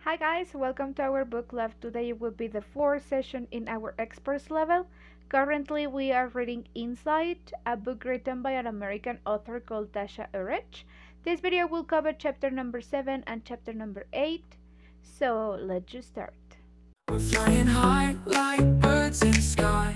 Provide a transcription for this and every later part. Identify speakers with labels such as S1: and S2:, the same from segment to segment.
S1: Hi guys, welcome to our book club. Today will be the fourth session in our experts level. Currently we are reading Inside, a book written by an American author called Tasha Eurich. This video will cover chapter number 7 and chapter number 8. So let's just start.
S2: We're flying high like birds in the sky.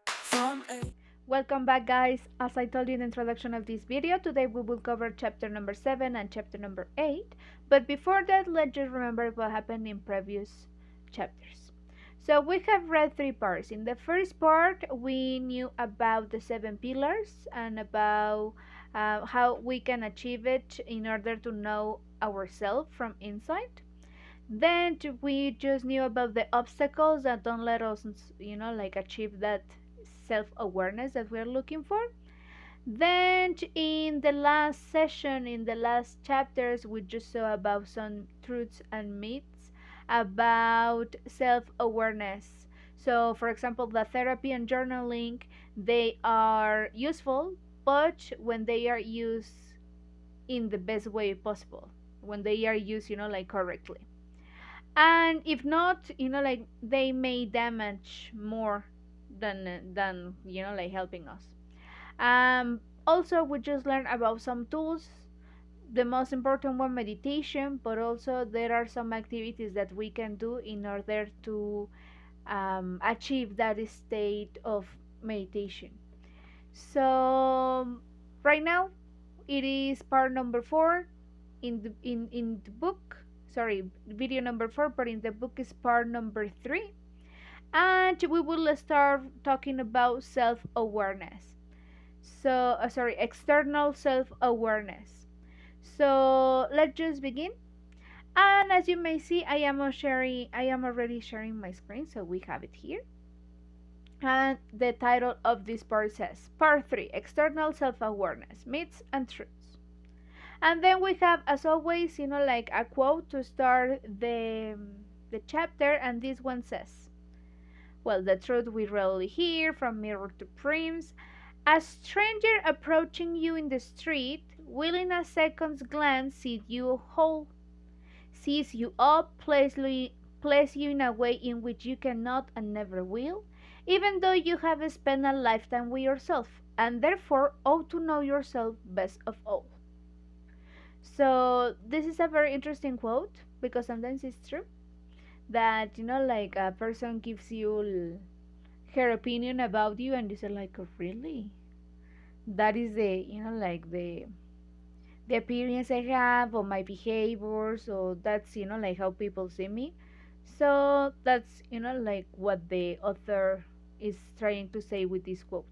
S2: From a
S1: Welcome back guys. As I told you in the introduction of this video, today we will cover chapter number 7 and chapter number 8. But before that, let's just remember what happened in previous chapters. So we have read three parts. In the first part, we knew about the 7 pillars and about how we can achieve it in order to know ourselves from inside. Then we just knew about the obstacles that don't let us, achieve that self-awareness that we're looking for. Then in the last session, in the last chapters, we just saw about some truths and myths about self-awareness. So, for example, the therapy and journaling, they are useful, but when they are used in the best way possible, when they are used, correctly. And if not, they may damage more than helping us. Also, we just learned about some tools. The most important one, meditation, but also there are some activities that we can do in order to achieve that state of meditation. So right now it is part number 4 in the book. Sorry, video number 4, but in the book is part number 3, and we will start talking about self-awareness. So external self-awareness. So let's just begin. And as you may see, I am already sharing my screen, so we have it here. And the title of this part says part 3, external self-awareness, myths and truths. And then we have, as always, a quote to start the chapter, and this one says, well, the truth we rarely hear, from Mirror to Prince. A stranger approaching you in the street will in a second's glance see you whole, seize you up, place you in a way in which you cannot and never will, even though you have spent a lifetime with yourself, and therefore ought to know yourself best of all. So this is a very interesting quote, because sometimes it's true that a person gives you her opinion about you, and you say like, oh, really, that is the appearance I have, or my behavior, so that's how people see me. So that's what the author is trying to say with this quote,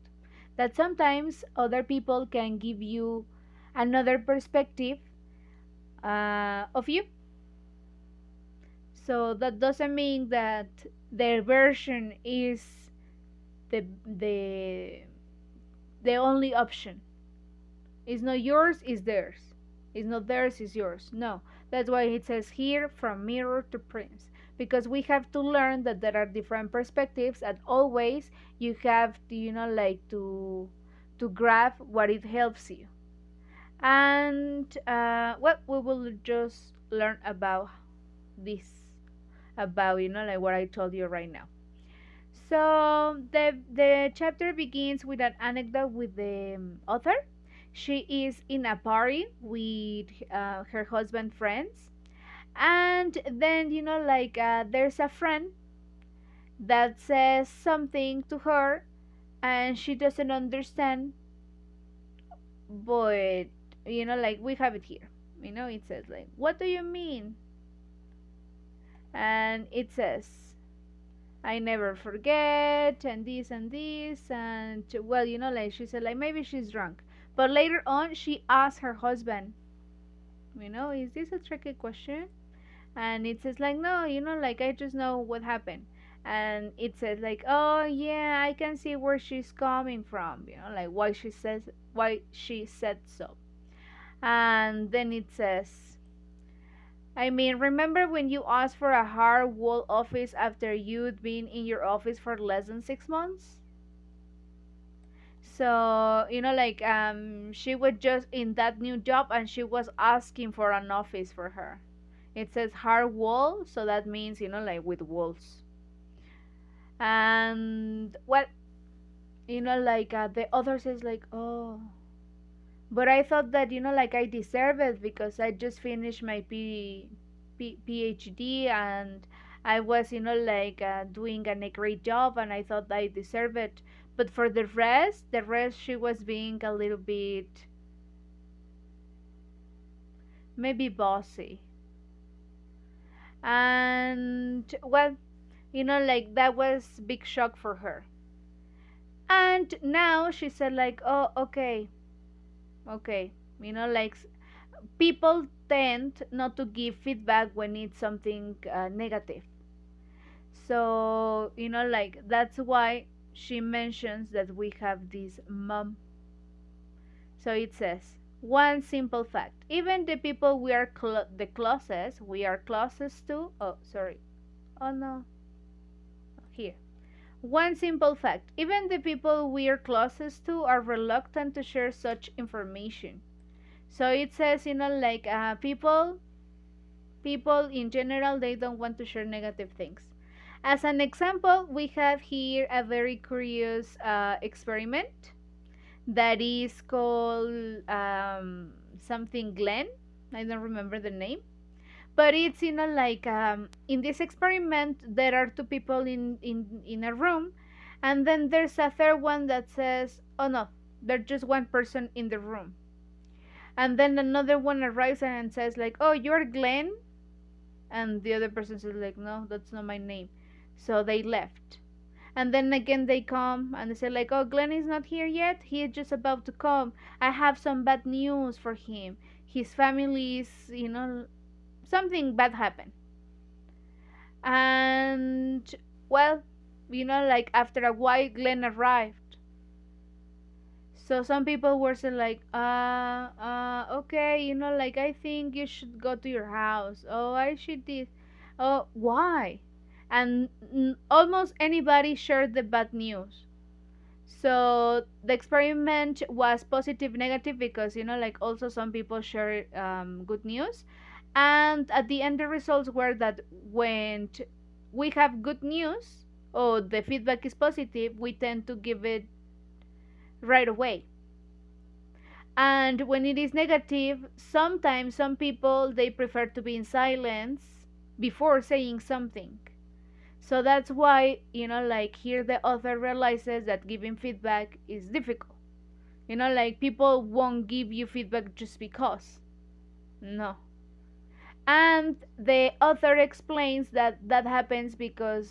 S1: that sometimes other people can give you another perspective of you. So that doesn't mean that their version is the the the only option. It's not yours, it's theirs. It's not theirs, it's yours. No. That's why it says here, from Mirror to Prince. Because we have to learn that there are different perspectives, and always you have to, to grab what it helps you. And well, we will just learn about this, about what I told you right now. So the chapter begins with an anecdote with the author. She is in a party with her husband friends, and then there's a friend that says something to her, and she doesn't understand. But we have it here. It says like, what do you mean? And it says, I never forget, and this and this, and well, she said like maybe she's drunk. But later on, she asked her husband, is this a tricky question? And it says like, no, I just know what happened. And it says like, oh yeah, I can see where she's coming from, why she said so. And then it says, I mean, remember when you asked for a hard wall office after you'd been in your office for less than 6 months? So, she was just in that new job, and she was asking for an office for her. It says hard wall, so that means, like with walls. And what, like the other says like, oh, but I thought that, like I deserve it because I just finished my PhD, and I was, like doing a great job, and I thought I deserve it. But for the rest, she was being a little bit maybe bossy. And well, like that was big shock for her. And now she said like, oh, okay, okay, like people tend not to give feedback when it's something negative. So, like that's why she mentions that we have this mom. So it says, one simple fact. Even the people we are closest to. Oh, sorry. Oh no. Here. One simple fact. Even the people we are closest to are reluctant to share such information. So it says, like people in general, they don't want to share negative things. As an example, we have here a very curious experiment that is called something Glenn. I don't remember the name. But it's, like in this experiment, there are two people in a room, and then there's a third one that says, oh no, there's just one person in the room. And then another one arrives and says, like, oh, you're Glenn? And the other person says, like, no, that's not my name. So they left. And then again they come and they say like, oh, Glenn is not here yet, he is just about to come. I have some bad news for him. His family is, something bad happened. And well, like after a while Glenn arrived. So some people were saying like, okay, like I think you should go to your house. Oh, I should this. Oh, why? And almost anybody shared the bad news. So the experiment was positive negative because, like also some people share good news. And at the end the results were that when we have good news or the feedback is positive, we tend to give it right away. And when it is negative, sometimes some people, they prefer to be in silence before saying something. So that's why, like here the author realizes that giving feedback is difficult. Like people won't give you feedback just because. No. And the author explains that that happens because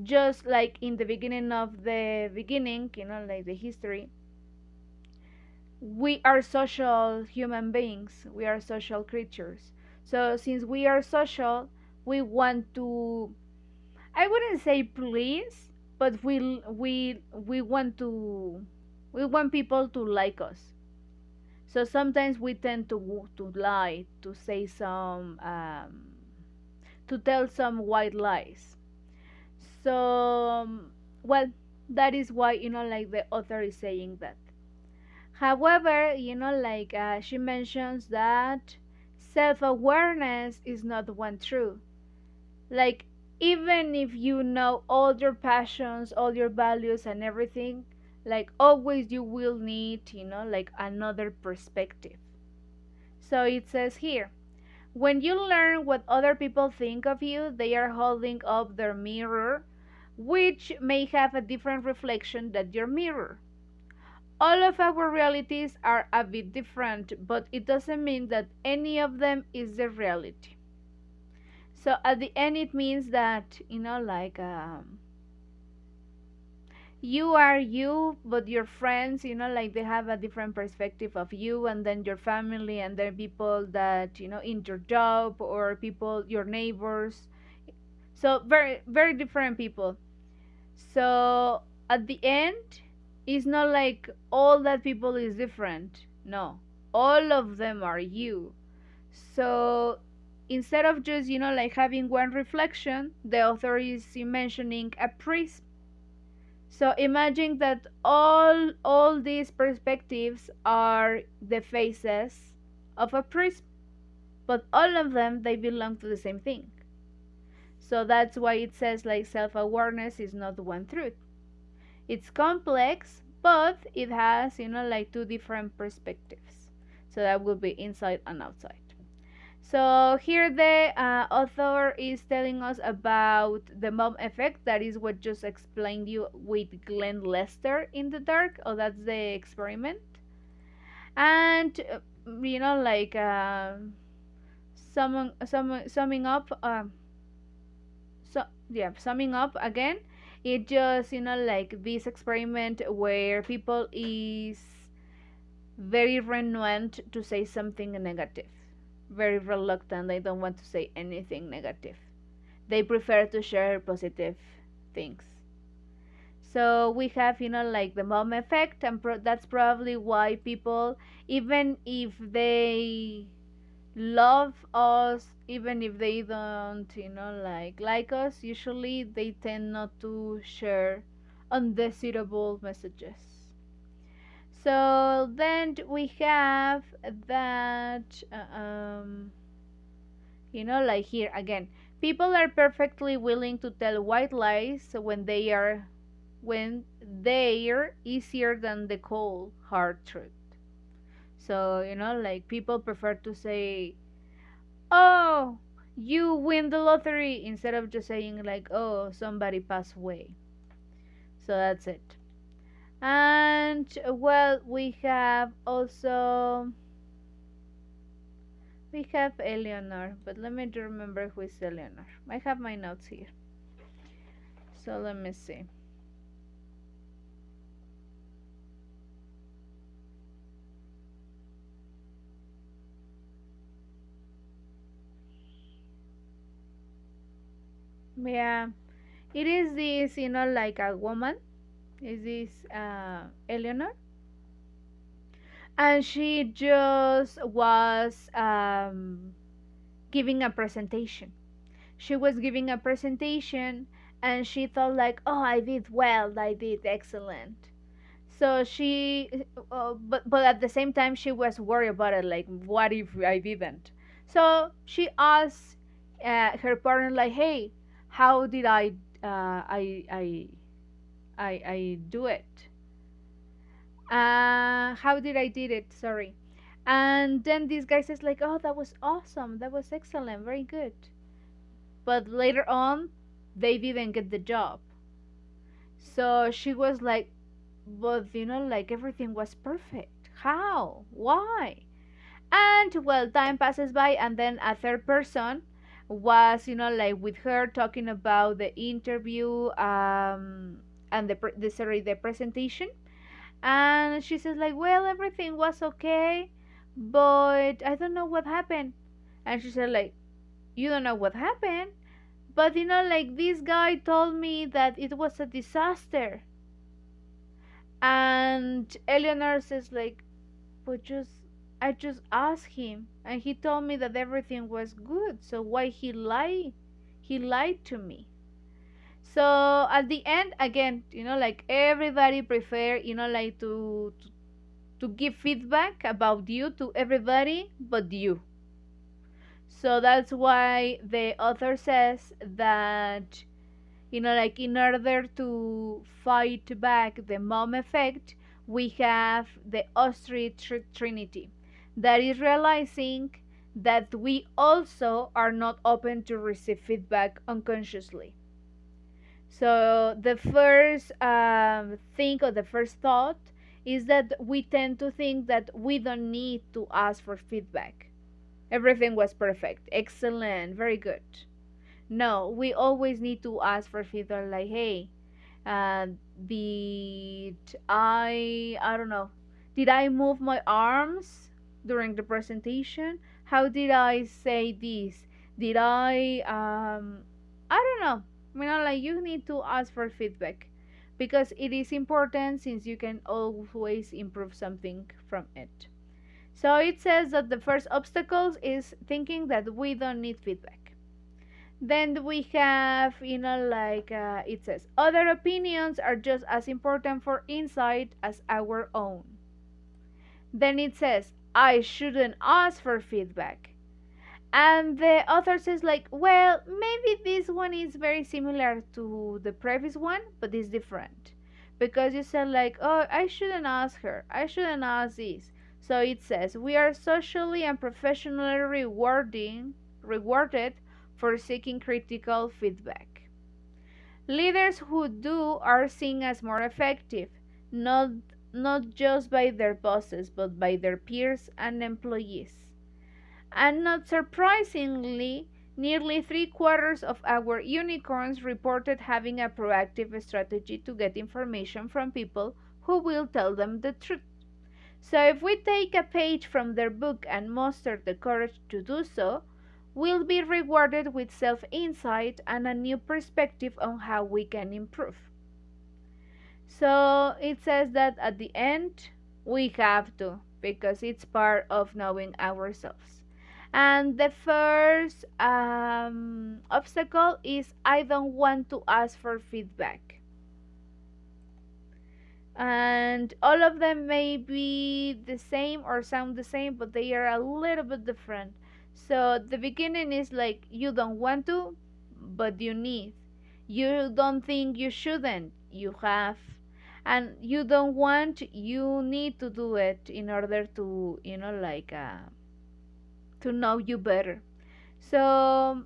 S1: just like in the beginning of the beginning, like the history, we are social human beings. We are social creatures. So since we are social, we want to, I wouldn't say please, but we want people to like us. So sometimes we tend to lie, to say some to tell some white lies. So well, that is why, like the author is saying that. However, like she mentions that self-awareness is not one true. Like even if you know all your passions, all your values and everything, like always you will need, like another perspective. So it says here, when you learn what other people think of you, they are holding up their mirror, which may have a different reflection than your mirror. All of our realities are a bit different, but it doesn't mean that any of them is the reality. So at the end, it means that, like you are you, but your friends, like they have a different perspective of you, and then your family, and then people that, in your job, or people, your neighbors. So very, very different people. So at the end, it's not like all that people is different. No, all of them are you. So instead of just, like having one reflection, the author is mentioning a prism. So imagine that all these perspectives are the faces of a prism. but all of them, they belong to the same thing. So that's why it says like self-awareness is not one truth. It's complex, but it has, like two different perspectives. So that will be inside and outside. So here the author is telling us about the mom effect. That is what just explained you with Glenn Lester in the dark. Oh, that's the experiment. And like summing up. Summing up again, it just like this experiment where people is very reluctant to say something negative, very reluctant. They don't want to say anything negative. They prefer to share positive things. So we have like the mom effect, and that's probably why people, even if they love us, even if they don't like us, usually they tend not to share undesirable messages. So then we have that like here again, people are perfectly willing to tell white lies when they're easier than the cold hard truth. So like people prefer to say, oh, you win the lottery, instead of just saying like, oh, somebody passed away. So that's it. And well, we have Eleanor, but let me remember who is Eleanor. I have my notes here, so let me see. Yeah, it is this, like a woman. Is this Eleanor? And she just was giving a presentation. She was giving a presentation, and she thought like, oh, I did well, I did excellent. So she but at the same time she was worried about it, like, what if I didn't? So she asked her partner like, hey, how did I do it? How did I did it? Sorry. And then this guy says like, oh, that was awesome, that was excellent, very good. But later on, they didn't get the job. So she was like, but like everything was perfect. How? Why? And well, time passes by, and then a third person was, like with her talking about the interview, and the presentation. And she says like, well, everything was okay, but I don't know what happened. And she said like, you don't know what happened? But like this guy told me that it was a disaster. And Eleanor says like, but I just asked him, and he told me that everything was good, so why he lied? He lied to me. So at the end, again, like everybody prefer, like to give feedback about you to everybody but you. So that's why the author says that, like in order to fight back the mom effect, we have the ostrich trinity. That is realizing that we also are not open to receive feedback unconsciously. So the first thing, or the first thought, is that we tend to think that we don't need to ask for feedback. Everything was perfect, excellent, very good. No, we always need to ask for feedback, like, hey, uh, did I don't know, did I move my arms during the presentation? How did I say this? Did I don't know. Like you need to ask for feedback, because it is important, since you can always improve something from it. So it says that the first obstacle is thinking that we don't need feedback. Then we have, like it says, other opinions are just as important for insight as our own. Then it says, I shouldn't ask for feedback. And the author says like, well, maybe this one is very similar to the previous one, but it's different. Because you said like, oh, I shouldn't ask her. I shouldn't ask this. So it says, we are socially and professionally rewarded for seeking critical feedback. Leaders who do are seen as more effective, not just by their bosses, but by their peers and employees. And not surprisingly, nearly three-quarters of our unicorns reported having a proactive strategy to get information from people who will tell them the truth. So if we take a page from their book and muster the courage to do so, we'll be rewarded with self-insight and a new perspective on how we can improve. So it says that at the end, we have to, because it's part of knowing ourselves. And the first obstacle is I don't want to ask for feedback. And all of them may be the same or sound the same, but they are a little bit different. So the beginning is like you don't want to, but you need. You don't think you shouldn't, you have. And you don't want, you need to do it in order to, to know you better. So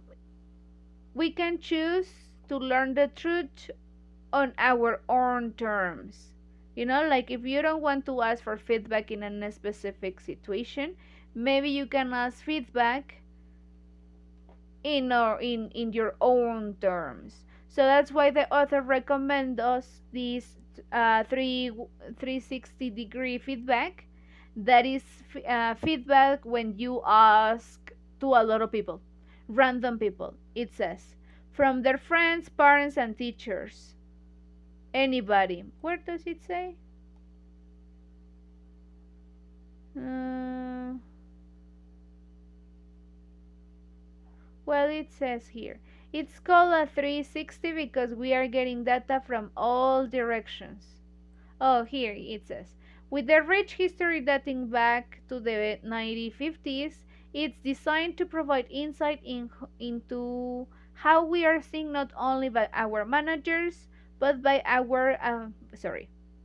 S1: we can choose to learn the truth on our own terms. Like if you don't want to ask for feedback in a specific situation, maybe you can ask feedback in your own terms. So that's why the author recommends us this 360-degree feedback. That is feedback when you ask to a lot of people, random people. It says from their friends, parents, and teachers. Anybody. Where does it say? Well, it says here. It's called a 360 because we are getting data from all directions. Oh, here it says. With the rich history dating back to the 1950s, it's designed to provide insight into how we are seen not only by our managers, but by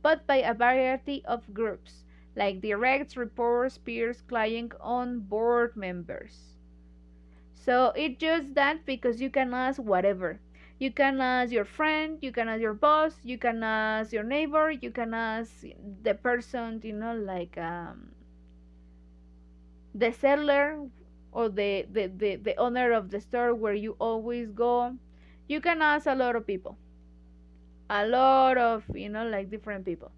S1: but by a variety of groups, like directs, reports, peers, clients, on board members. So it does that because you can ask whatever. You can ask your friend, you can ask your boss, you can ask your neighbor, you can ask the person, the seller or the owner of the store where you always go. You can ask a lot of people. A lot of, different people.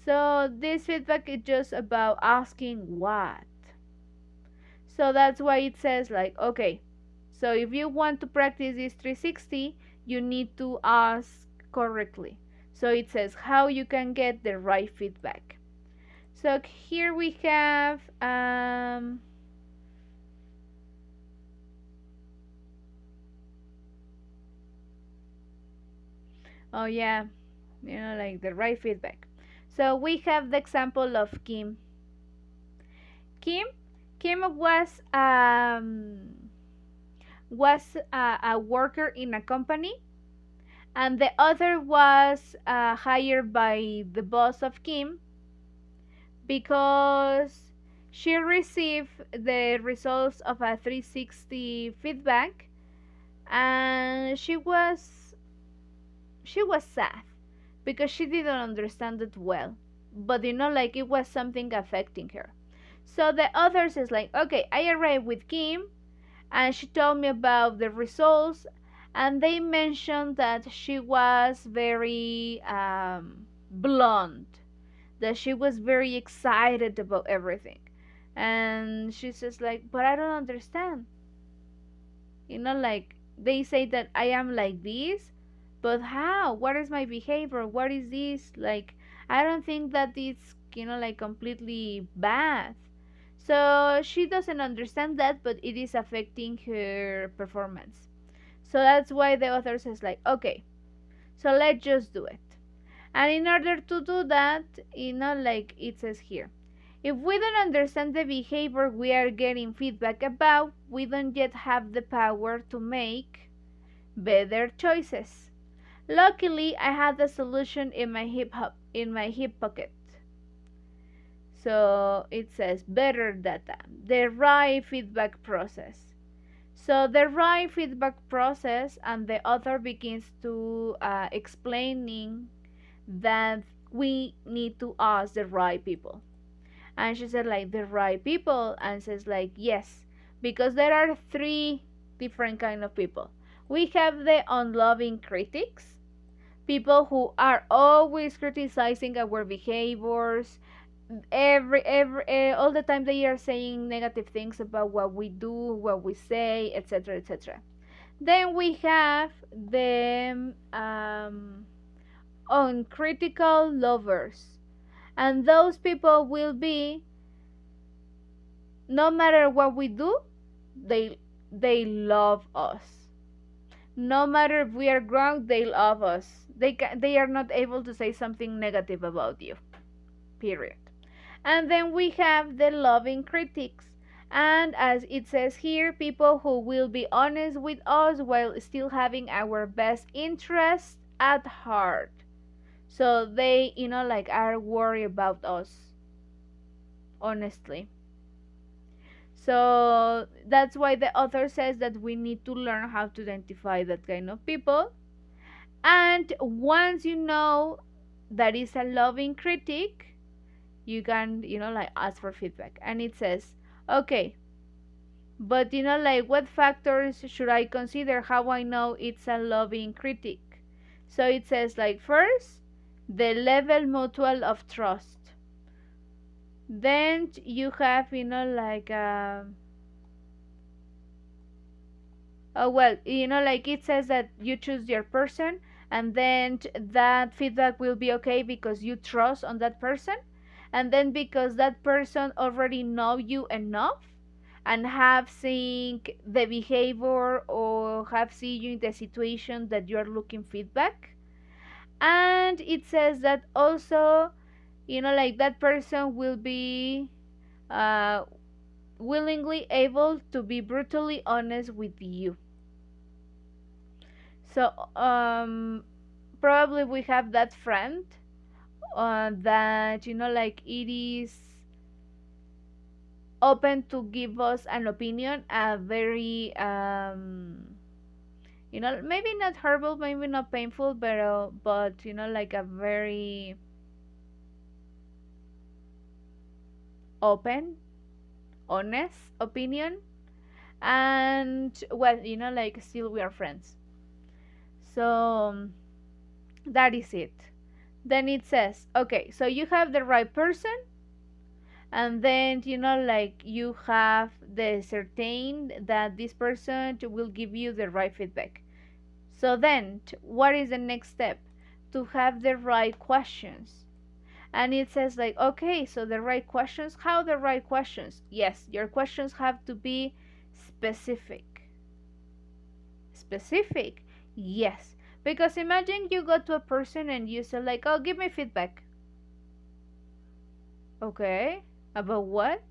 S1: So this feedback is just about asking what. So that's why it says like, okay, so if you want to practice this 360, you need to ask correctly. So it says how you can get the right feedback. So here we have oh yeah, like the right feedback. So we have the example of Kim. Kim was a worker in a company, and the other was hired by the boss of Kim because she received the results of a 360 feedback, and she was sad because she didn't understand it well, but like it was something affecting her. So the others is like, okay, I arrived with Kim and she told me about the results, and they mentioned that she was very blunt, that she was very excited about everything. And she says like, but I don't understand. Like they say that I am like this, but how? What is my behavior? What is this? Like, I don't think that it's, like completely bad. So she doesn't understand that, but it is affecting her performance. So that's why the author says like, okay, so let's just do it. And in order to do that, like it says here, If we don't understand the behavior we are getting feedback about, we don't yet have the power to make better choices. Luckily, I had the solution in my hip pocket. So it says better data, the right feedback process. So the right feedback process, and the author begins to explaining that we need to ask the right people. And she said like the right people, and says like yes, because there are three different kind of people. We have the unloving critics, people who are always criticizing our behaviors, all the time they are saying negative things about what we do, what we say, etc., etc. Then we have the uncritical lovers, and those people will be, no matter what we do, they love us. No matter if we are wrong, they love us. They are not able to say something negative about you, period. And then we have the loving critics, and as it says here, people who will be honest with us while still having our best interest at heart. So they, like, are worried about us, honestly. So that's why the author says that we need to learn how to identify that kind of people. And once you know that is a loving critic, you can, like, ask for feedback. And it says, okay, but like, what factors should I consider how I know it's a loving critic? So it says like, first, the level mutual of trust. Then you have, like, well, like, it says that you choose your person, and then that feedback will be okay because you trust on that person, and then because that person already know you enough and have seen the behavior or have seen you in the situation that you are looking feedback. And it says that also, like, that person will be uh, willingly able to be brutally honest with you. So probably we have that friend that, like, it is open to give us an opinion, a very maybe not horrible, maybe not painful, but like a very open, honest opinion. And well, like, still we are friends. So that is it. Then it says, okay, so you have the right person, and then like, you have the certain that this person will give you the right feedback. So then what is the next step? To have the right questions. And it says like, okay, so the right questions, how the right questions? Yes, your questions have to be specific. Specific, yes, because imagine you go to a person and you say like, oh, give me feedback. Okay, about what?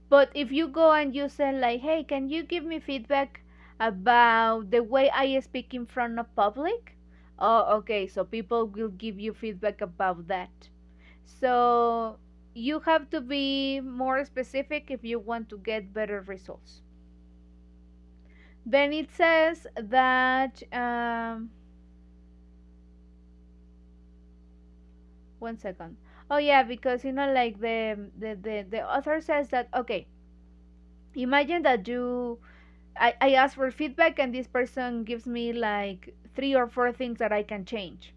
S1: But if you go and you say like, hey, can you give me feedback about the way I speak in front of public? Oh, okay, so people will give you feedback about that. So you have to be more specific if you want to get better results. Then it says that one second. Oh yeah, because like, the author says that, okay, imagine that I ask for feedback and this person gives me like 3 or 4 things that I can change.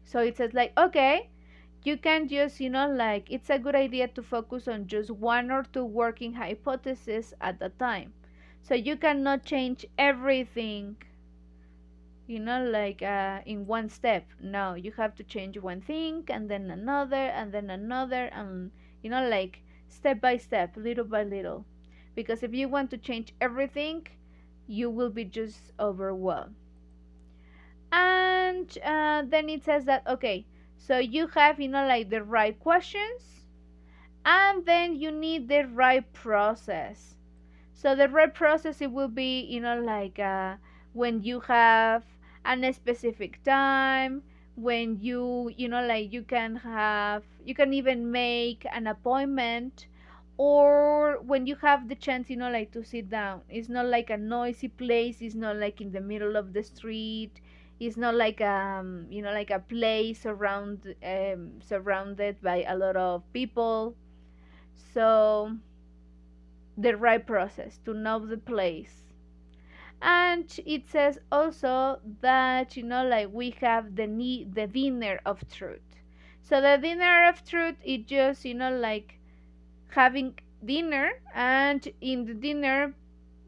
S1: So it says like, okay, you can just, like, it's a good idea to focus on just 1 or 2 working hypotheses at a time. So you cannot change everything, like, in one step. No, you have to change one thing and then another and then another, and like, step by step, little by little. Because if you want to change everything, you will be just overwhelmed. And then it says that, okay, so you have, like, the right questions, And then you need the right process. So the right process, it will be, like when you have a specific time, when like you can even make an appointment, or when you have the chance, like to sit down. It's not like a noisy place, it's not like in the middle of the street, it's not like like a place surrounded by a lot of people. So the right process to know the place. And it says also that, like we have the dinner of truth. So the dinner of truth is just, like having dinner, and in the dinner,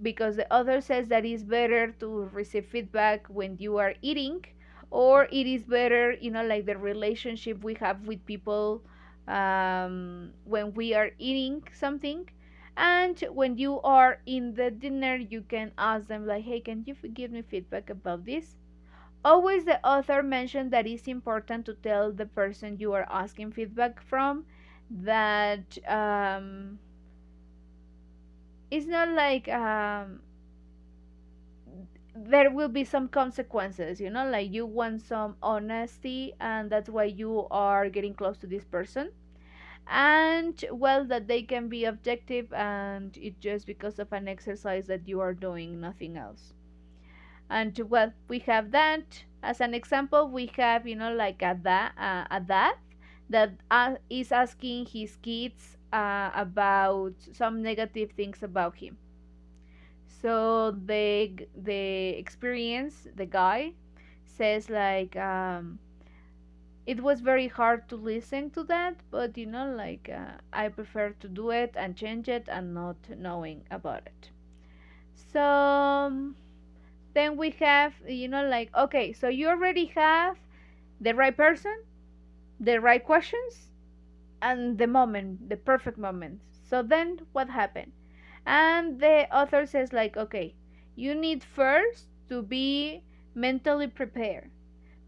S1: because the author says that it's better to receive feedback when you are eating, or it is better, like the relationship we have with people when we are eating something. And when you are in the dinner, you can ask them like, hey, can you give me feedback about this? Always the author mentioned that it's important to tell the person you are asking feedback from that it's not like there will be some consequences, like you want some honesty, and that's why you are getting close to this person. And well, that they can be objective, and it's just because of an exercise that you are doing, nothing else. And well, we have that as an example. We have, like a dad that is asking his kids about some negative things about him. So the experience, the guy says like, it was very hard to listen to that, but like I prefer to do it and change it and not knowing about it. So then we have, like, okay, so you already have the right person, the right questions, and the moment, the perfect moment. So then what happened? And the author says like, okay, you need first to be mentally prepared,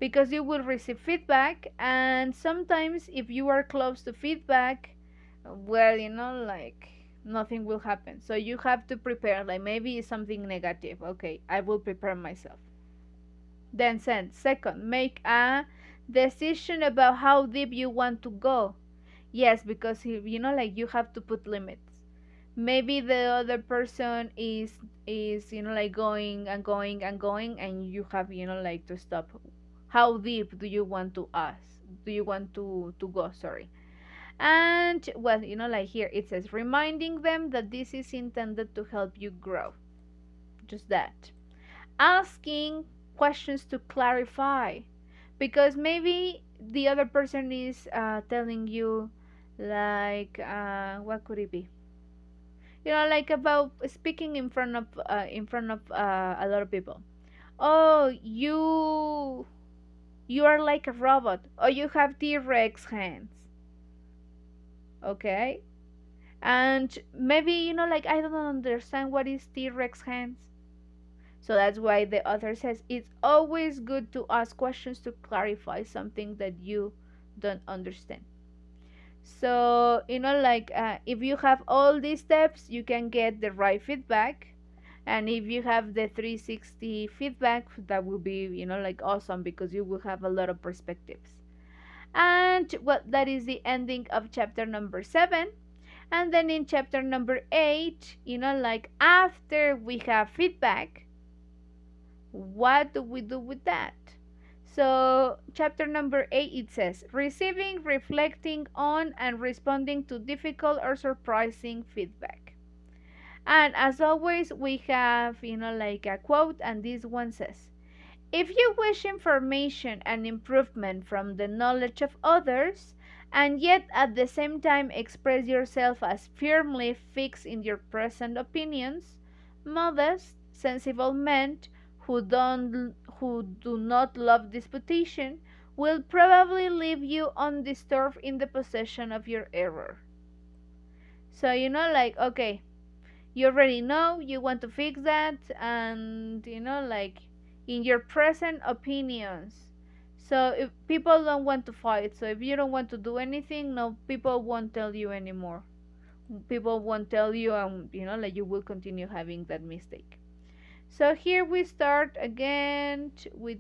S1: because you will receive feedback, and sometimes if you are close to feedback, well, like nothing will happen. So you have to prepare, like maybe it's something negative, okay, I will prepare myself. Then second, make a decision about how deep you want to go. Yes, because if, like you have to put limits. Maybe the other person is like going and going and going, and you have, like to stop. How deep do you want to ask? Do you want to go? Sorry. And well, like here it says, reminding them that this is intended to help you grow. Just that. Asking questions to clarify, because maybe the other person is telling you like, what could it be? Like about speaking in front of a lot of people. Oh, you are like a robot, or you have T-Rex hands. Okay. And maybe, like I don't understand what is T-Rex hands. So that's why the author says it's always good to ask questions to clarify something that you don't understand. So, like if you have all these steps, you can get the right feedback. And if you have the 360 feedback, that will be, like awesome, because you will have a lot of perspectives. And well, that is the ending of chapter number 7. And then in chapter number 8, like after we have feedback, what do we do with that? So, chapter number 8, it says, receiving, reflecting on, and responding to difficult or surprising feedback. And as always, we have, like a quote, and this one says, if you wish information and improvement from the knowledge of others, and yet at the same time express yourself as firmly fixed in your present opinions, modest, sensible men who do not love disputation will probably leave you undisturbed in the possession of your error. So, like, okay, you already know you want to fix that, and like in your present opinions. So if people don't want to fight, so if you don't want to do anything, no, people won't tell you anymore. People won't tell you, and like you will continue having that mistake. So here we start again with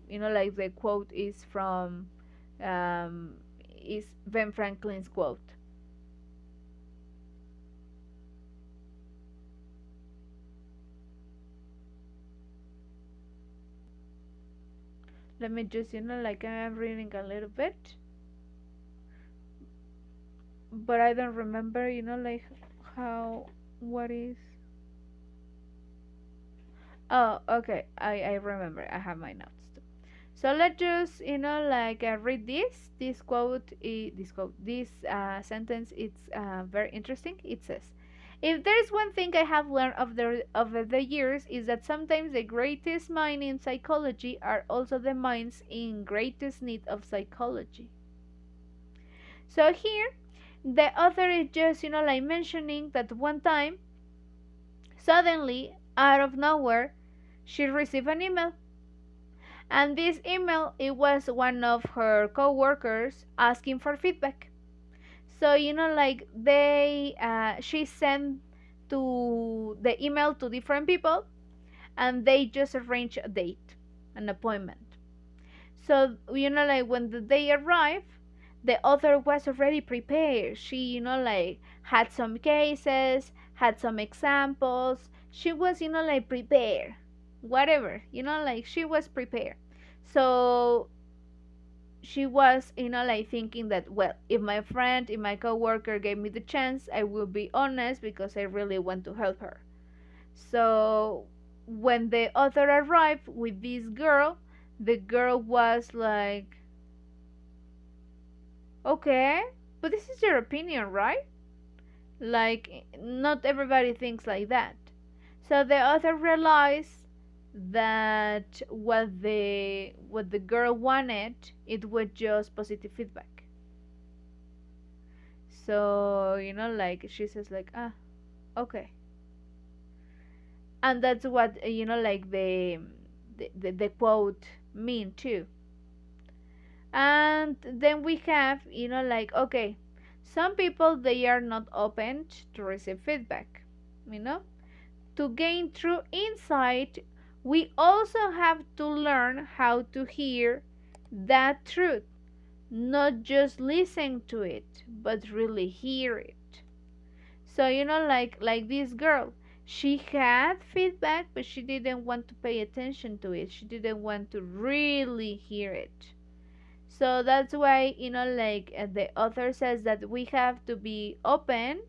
S1: like the quote is from um, is Ben Franklin's quote. Let me just like I'm reading a little bit, but I don't remember like how what is. Oh, okay. I remember. I have my notes too. So let's just like read this quote. This sentence. It's very interesting. It says, "If there is one thing I have learned over the years is that sometimes the greatest minds in psychology are also the minds in greatest need of psychology." So here, the author is just like mentioning that one time, suddenly out of nowhere, she received an email, and this email, it was one of her co-workers asking for feedback. So like she sent to the email to different people, and they just arranged a date, an appointment. So like when the day arrived, the author was already prepared. She like had some cases, had some examples. She was like prepared, whatever, like she was prepared. So she was like thinking that, well, if my coworker gave me the chance, I will be honest because I really want to help her. So when the author arrived with this girl, the girl was like, okay, but this is your opinion, right? Like, not everybody thinks like that. So the author realized that what the girl wanted, it was just positive feedback. So like she says like, ah, okay. And that's what like the quote mean too. And then we have like, okay, some people, they are not open to receive feedback. you know to gain true insight, we also have to learn how to hear that truth, not just listen to it, but really hear it. So like this girl, she had feedback, but she didn't want to pay attention to it. She didn't want to really hear it. So that's why like the author says that we have to be open.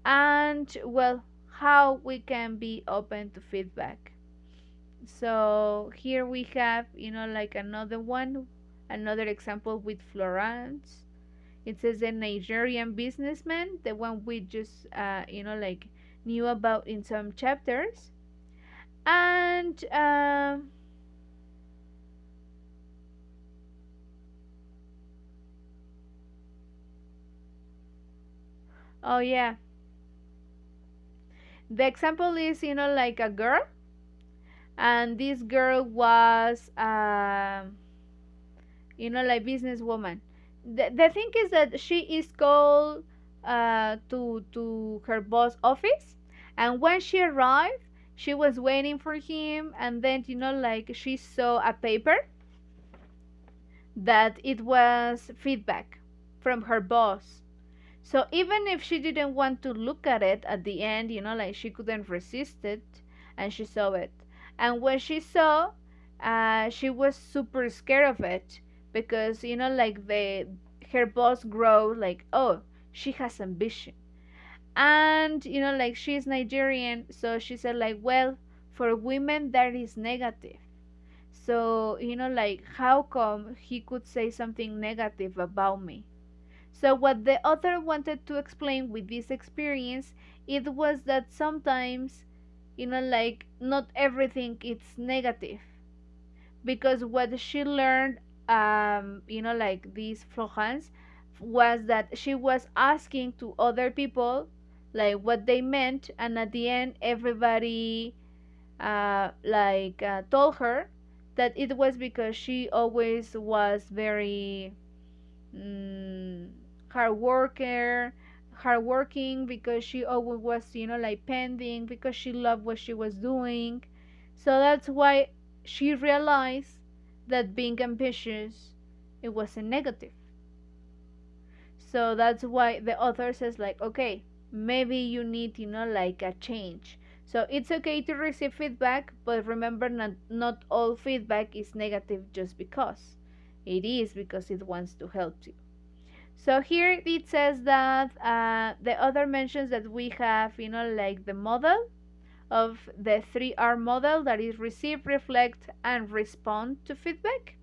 S1: And well, how we can be open to feedback. So here we have like another example with Florence. It says a Nigerian businessman, the one we just like knew about in some chapters. And oh yeah, the example is like a girl, and this girl was like businesswoman. The thing is that she is called to her boss office, and when she arrived, she was waiting for him, and then like she saw a paper that it was feedback from her boss. So even if she didn't want to look at it at the end, like she couldn't resist it, and she saw it. And when she saw, she was super scared of it because like the her boss grow like, oh, she has ambition. And like she's Nigerian, so she said like, well, for women that is negative. So like how come he could say something negative about me? So what the author wanted to explain with this experience, it was that sometimes like not everything is negative, because what she learned like this Florence, was that she was asking to other people like what they meant, and at the end everybody told her that it was because she always was very mm, hard worker hardworking, because she always was, like pending, because she loved what she was doing. So that's why she realized that being ambitious, it wasn't negative. So that's why the author says, like, okay, maybe you need, like a change. So it's okay to receive feedback, but remember, not all feedback is negative just because. It is because it wants to help you. So here it says that the author mentions that we have, like the model of the 3R model, that is receive, reflect, and respond to feedback.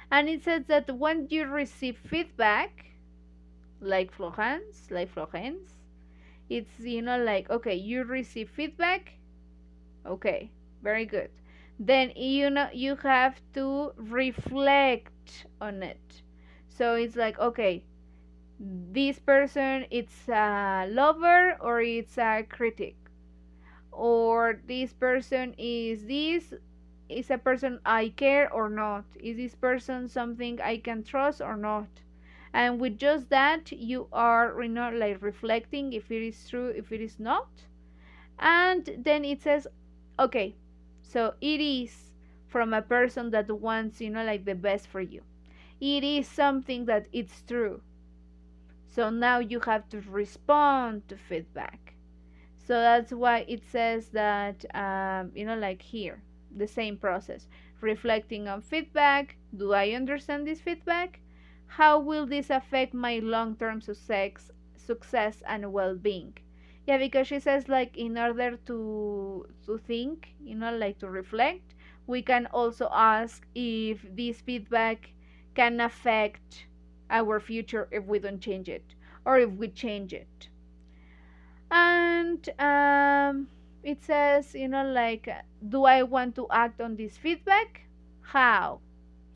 S1: And it says that when you receive feedback, like Florence, it's, like, okay, you receive feedback, okay, very good. Then, you have to reflect on it. So it's like, okay, this person, it's a lover or it's a critic, or this person is a person I care or not, is this person something I can trust or not. And with just that, you are, like reflecting if it is true, if it is not. And then it says, okay, so it is from a person that wants, like the best for you. It is something that it's true. So now you have to respond to feedback. So that's why it says that, like here, the same process. Reflecting on feedback. Do I understand this feedback? How will this affect my long-term success and well-being? Yeah, because she says, like, in order to think, like to reflect, we can also ask if this feedback can affect our future if we don't change it, or if we change it. And it says, like, do I want to act on this feedback? How?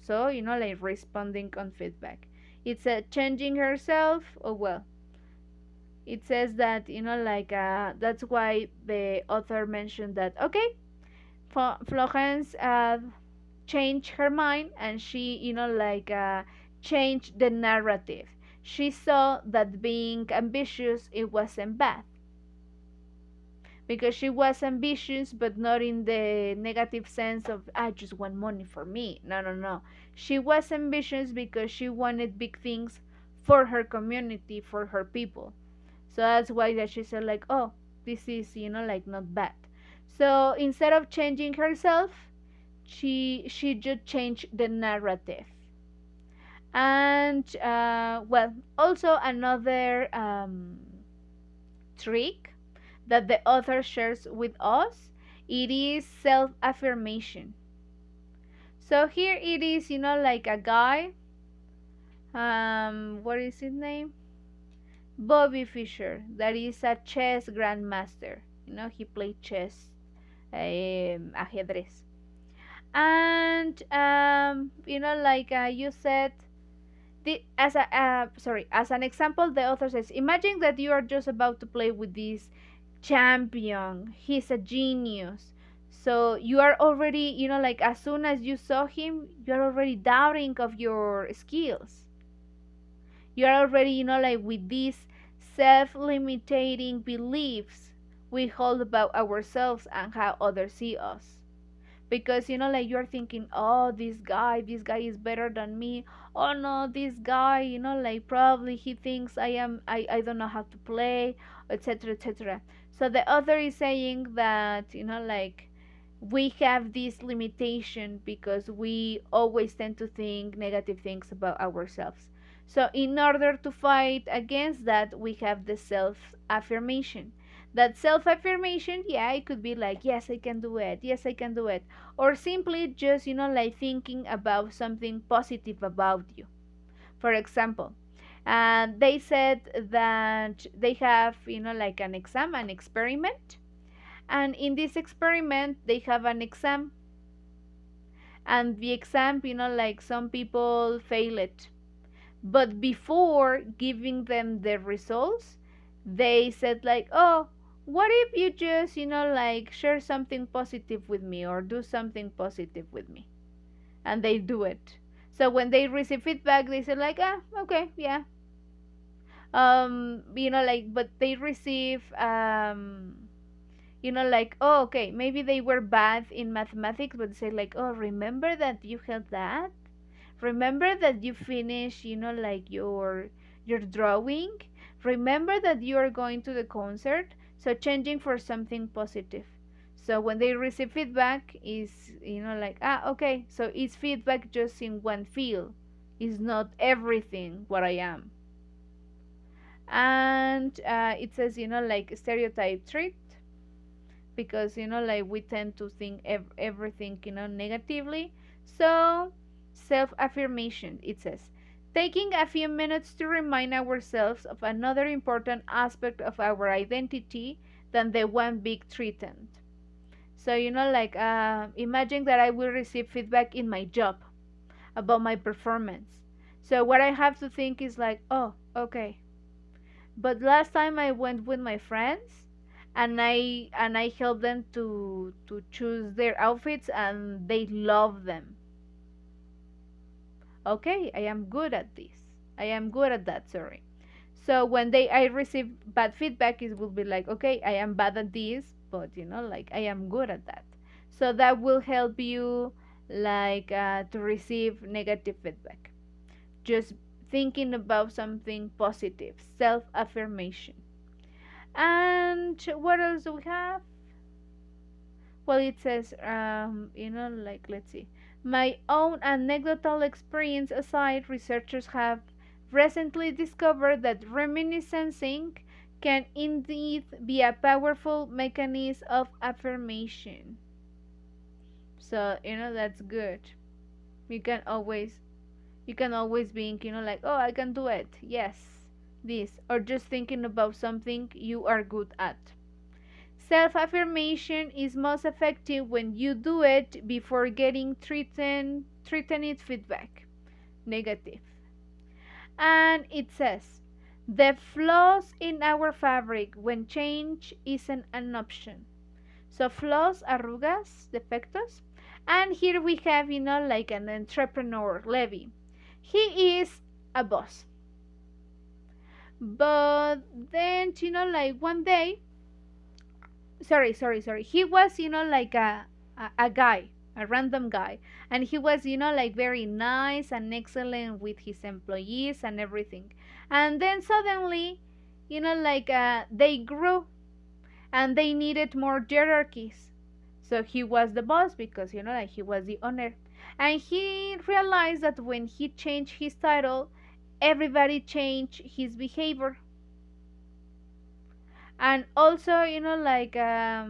S1: So, like responding on feedback. It's changing herself. Oh, well, it says that, like, that's why the author mentioned that, okay, Florence changed her mind, and she, like, changed the narrative. She saw that being ambitious, it wasn't bad, because she was ambitious, but not in the negative sense of I just want money for me. No, no, no. She was ambitious because she wanted big things for her community, for her people. So that's why that she said, like, oh, this is, like, not bad. So instead of changing herself, she just changed the narrative. And well, also another trick that the author shares with us, it is self-affirmation. So here it is, like a guy, what is his name, Bobby Fischer, that is a chess grandmaster. He played chess, ajedrez. And like you said, as an example, the author says, imagine that you are just about to play with this champion. He's a genius. So you are already, like, as soon as you saw him, you're already doubting of your skills. You're already, like, with these self-limiting beliefs we hold about ourselves and how others see us. Because, like, you're thinking, oh, this guy is better than me. Oh no, this guy, like, probably he thinks I don't know how to play, etc., etc. So the author is saying that, like, we have this limitation because we always tend to think negative things about ourselves. So in order to fight against that, we have the self affirmation. That self affirmation, yeah, it could be like, yes, I can do it, yes, I can do it, or simply just, like, thinking about something positive about you. For example, they said that they have, like an exam, an experiment, and in this experiment they have an exam, and the exam, like, some people fail it, but before giving them the results, they said, like, oh, what if you just, like, share something positive with me, or do something positive with me. and they do it. So when they receive feedback, they say like, ah, okay, yeah, like, but they receive, like, oh, okay, maybe they were bad in mathematics, but say like, oh, remember that you had that? Remember that you finish, like your drawing? Remember that you are going to the concert? So changing for something positive. So when they receive feedback is, like, ah, okay, so it's feedback just in one field. It's not everything what I am. And it says, like stereotype trait, because like we tend to think everything negatively. So self affirmation, it says, taking a few minutes to remind ourselves of another important aspect of our identity than the one big threatened. So like, imagine that I will receive feedback in my job about my performance. So what I have to think is like, oh, okay, but last time I went with my friends, and I helped them to choose their outfits, and they love them. Okay, I am good at this. I am good at that, sorry. So when they I receive bad feedback, it will be like, okay, I am bad at this, but like I am good at that. So that will help you, like, to receive negative feedback. Just thinking about something positive, self affirmation. And what else do we have? Well, it says, like, let's see. My own anecdotal experience aside, researchers have recently discovered that reminiscing can indeed be a powerful mechanism of affirmation. So, that's good. You can always be, like, oh, I can do it. Yes, this. Or just thinking about something you are good at. Self affirmation is most effective when you do it before getting threatened feedback, negative. And it says, the flaws in our fabric when change isn't an option. So flaws, arrugas, defectos. And here we have, like an entrepreneur, Levi. He is a boss. But then, like one day, sorry, he was, like a guy, a random guy, and he was, like very nice and excellent with his employees and everything. And then suddenly, like, they grew, and they needed more hierarchies. So he was the boss because, like, he was the owner. And he realized that when he changed his title, everybody changed his behavior. And also, like, I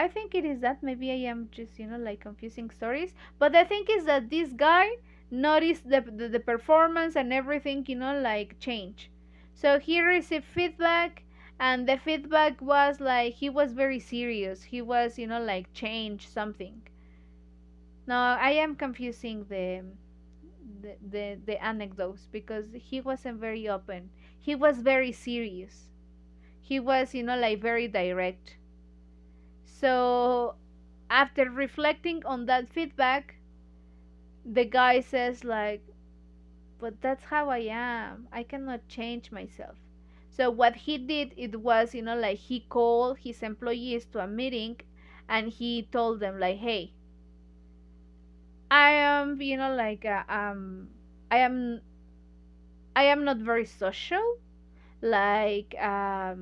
S1: think it is that maybe I am just, like, confusing stories. But the thing is that this guy noticed the performance and everything, like, change. So he received feedback, and the feedback was like he was very serious. He was, like, change something. Now I am confusing the anecdotes because he wasn't very open. He was very serious. He was, like, very direct. So after reflecting on that feedback, the guy says like, but that's how I am. I cannot change myself. So what he did, it was, like, he called his employees to a meeting, and he told them like, hey, I am, like, I am I am not very social. Like, I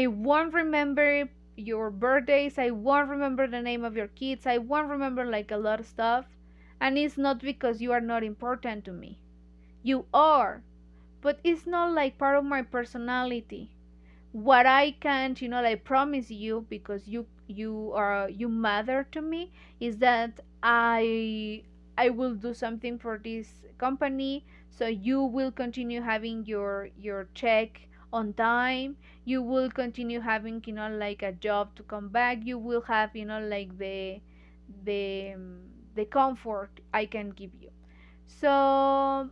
S1: won't remember your birthdays. I won't remember the name of your kids. I won't remember, like, a lot of stuff. And it's not because you are not important to me. You are. But it's not like part of my personality. What I can't, like, promise you, because you matter to me, is that I will do something for this company, so you will continue having your check on time. You will continue having, like, a job to come back. You will have, like, the the comfort I can give you. So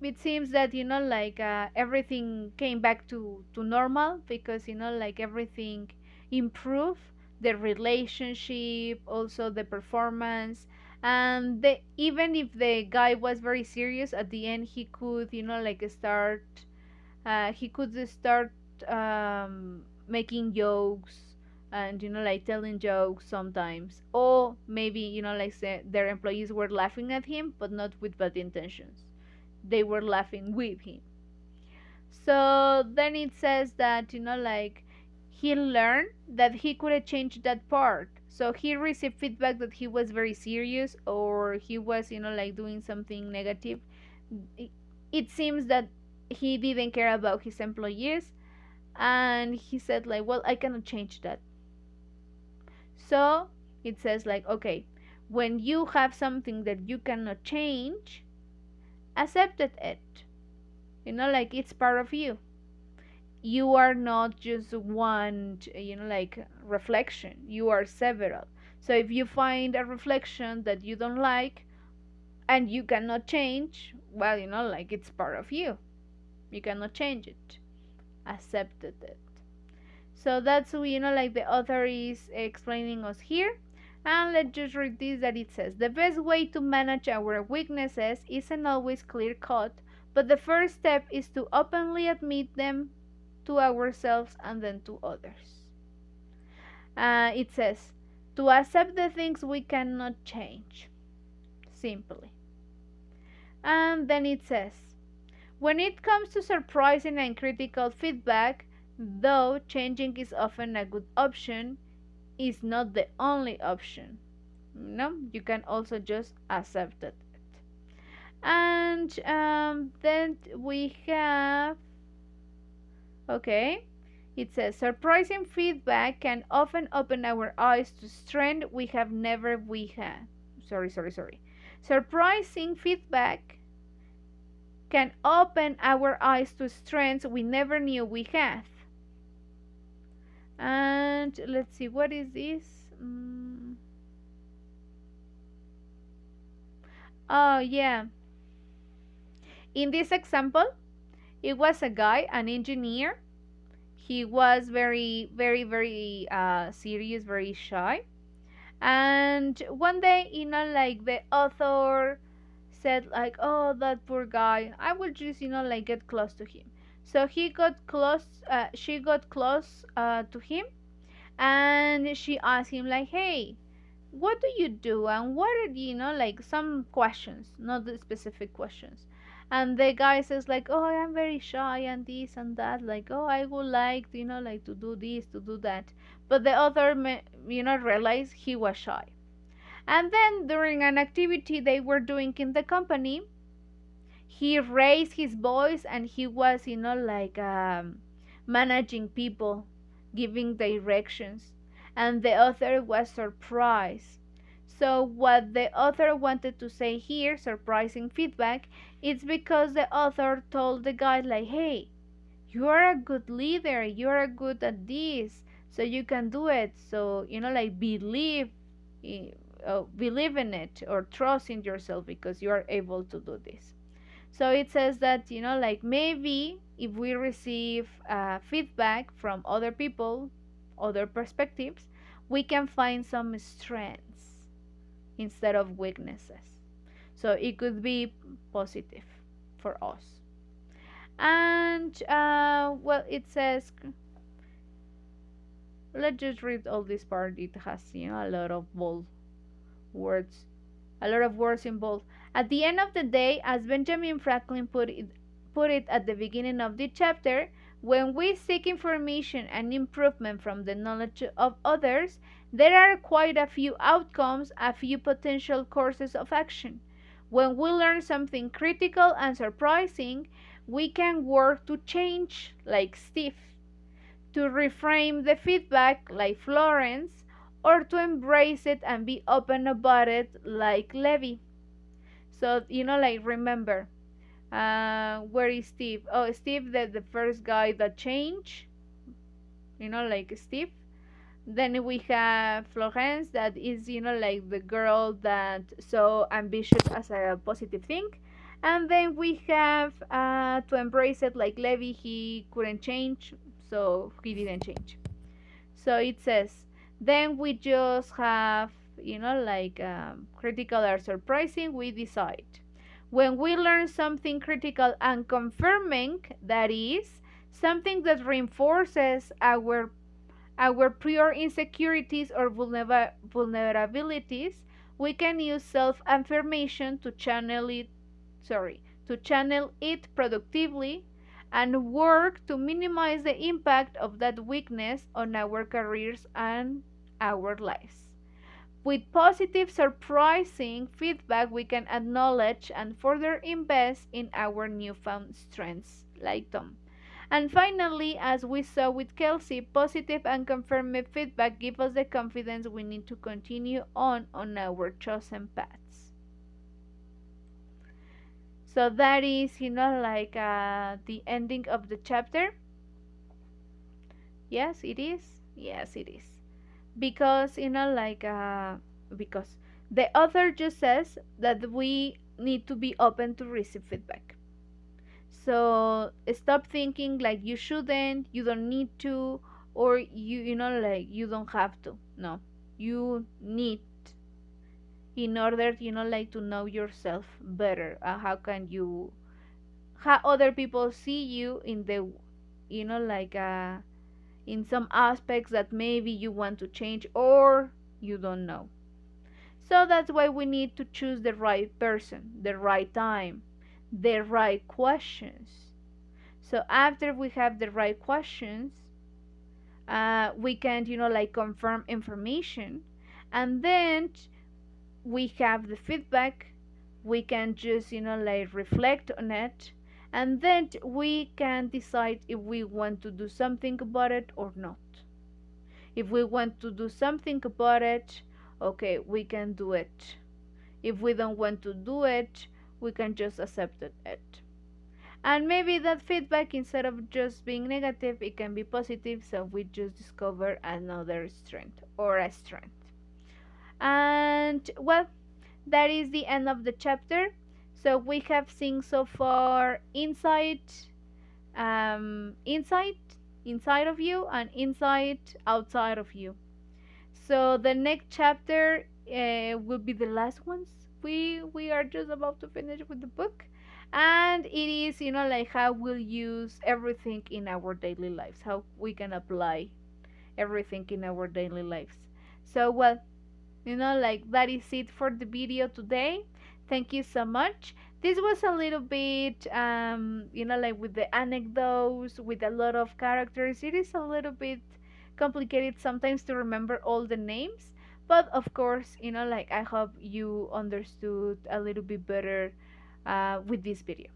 S1: it seems that, like, everything came back to normal, because, like, everything improved the relationship, also the performance. And even if the guy was very serious, at the end he could, like start, he could start making jokes, and like telling jokes sometimes, or maybe like say their employees were laughing at him but not with bad intentions, they were laughing with him. So then it says that, like he learned that he could have changed that part. So he received feedback that he was very serious, or he was, like doing something negative. It, it seems that he didn't care about his employees, and he said like, well, I cannot change that. So it says like, okay, when you have something that you cannot change, accept it. Like it's part of you. You are not just one, like reflection. You are several. So if you find a reflection that you don't like and you cannot change, well, like it's part of you. You cannot change it. Accept it. So that's, like the author is explaining us here. And let's just read this, that it says, the best way to manage our weaknesses isn't always clear cut, but the first step is to openly admit them to ourselves and then to others. It says, to accept the things we cannot change, simply. And then it says, when it comes to surprising and critical feedback, though changing is often a good option, is not the only option. No, you can also just accept it. And then we have, okay, it says surprising feedback can often open our eyes to strength we have never we had. Sorry. Surprising feedback can open our eyes to strengths we never knew we had. And let's see, what is this? Oh, yeah. In this example, it was a guy, an engineer. He was very, very, very serious, very shy. And one day, like the author said, like, oh, that poor guy, I will just, like get close to him. So she got close to him, and she asked him like, hey, what do you do, and what are like some questions, not the specific questions. And the guy says like, oh, I'm very shy and this and that, like, oh, I would like to, like to do this, to do that. But the other realized he was shy. And then during an activity they were doing in the company, he raised his voice, and he was like managing people, giving directions, and the author was surprised. So what the author wanted to say here, surprising feedback, it's because the author told the guy like, hey, you are a good leader, you are good at this, so you can do it. So like believe in it, or trust in yourself, because you are able to do this. So it says that, like maybe if we receive feedback from other people, other perspectives, we can find some strengths instead of weaknesses. So it could be positive for us. And well, it says, let's just read all this part. It has a lot of bold words, a lot of words in bold. At the end of the day, as Benjamin Franklin put it at the beginning of the chapter, when we seek information and improvement from the knowledge of others, there are quite a few outcomes, a few potential courses of action. When we learn something critical and surprising, we can work to change, like Steve, to reframe the feedback, like Florence, or to embrace it and be open about it, like Levi. So, like remember, where is Steve? Oh, Steve, the first guy that changed, like Steve. Then we have Florence, that is, like the girl that so ambitious as a positive thing. And then we have to embrace it, like Levi, he couldn't change, so he didn't change. So it says, Then we just have, like critical or surprising, we decide. When we learn something critical and confirming, that is, something that reinforces our prior insecurities or vulnerabilities, we can use self-affirmation to channel it productively and work to minimize the impact of that weakness on our careers and our lives. With positive, surprising feedback, we can acknowledge and further invest in our newfound strengths, like Tom. And finally, as we saw with Kelsey, positive and confirming feedback give us the confidence we need to continue on our chosen paths. So that is, like the ending of the chapter. Yes, it is. Yes, it is. Because, because the author just says that we need to be open to receive feedback. So stop thinking like you shouldn't, you don't need to, or like you don't have to. No, you need, in order like to know yourself better. How other people see you in the like in some aspects that maybe you want to change or you don't know. So that's why we need to choose the right person, the right time, the right questions. So after we have the right questions, we can like confirm information, and then we have the feedback. We can just like reflect on it, and then we can decide if we want to do something about it or not. If we want to do something about it, okay, we can do it. If we don't want to do it, we can just accept it. And maybe that feedback, instead of just being negative, it can be positive, so we just discover another strength or a strength. And well, that is the end of the chapter. So we have seen so far insight, inside of you, and insight outside of you. So the next chapter will be the last ones. We are just about to finish with the book, and it is like how we'll use everything in our daily lives, how we can apply everything in our daily lives. So well, like that is it for the video today. Thank you so much. This was a little bit like with the anecdotes, with a lot of characters. It is a little bit complicated sometimes to remember all the names, but of course, like I hope you understood a little bit better with this video.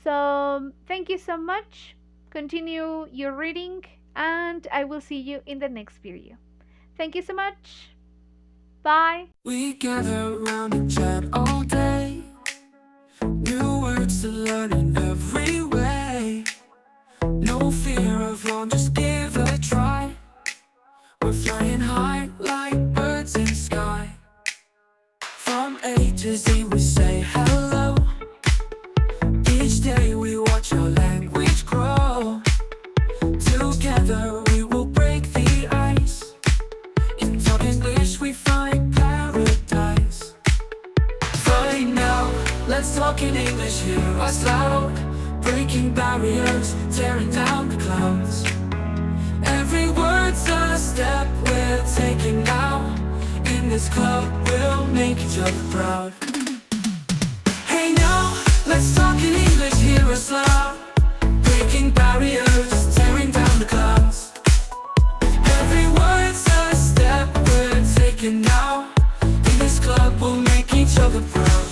S1: So thank you so much. Continue your reading, and I will see you in the next video. Thank you so much. Bye.
S2: We gather around and chat all day. New words to learn in every way. No fear of wrong, just give a try. We're flying high like birds in sky. From A to Z we say hello. Each day we watch our language grow. Together we will break the ice. In Talk English we find paradise. Right now, let's talk in English, hear us loud. Breaking barriers, tearing down the clouds. Every word's a step we're taking now. In this club we'll make each other proud. Hey now, let's talk in English, hear us loud. Breaking barriers, tearing down the clouds. Every word's a step we're taking now. In this club we'll make each other proud.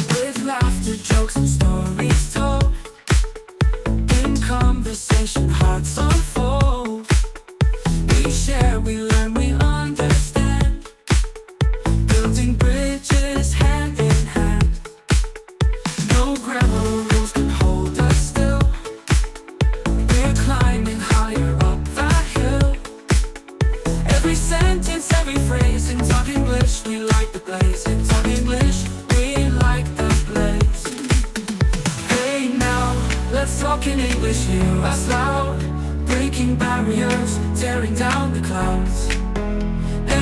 S2: With laughter, jokes and stories told. In conversation, hearts unfold. We share, we learn, we understand. Building bridges hand in hand. No grammar rules can hold us still. We're climbing higher up the hill. Every sentence, every phrase. In Talk English, we like the blaze. In Talk English, we like the blaze. Hey now, let's talk in English, hear us loud. Breaking barriers, tearing down the clouds.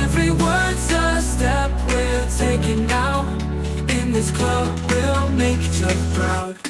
S2: Every word's a step we're taking now. In this club we'll make each other proud.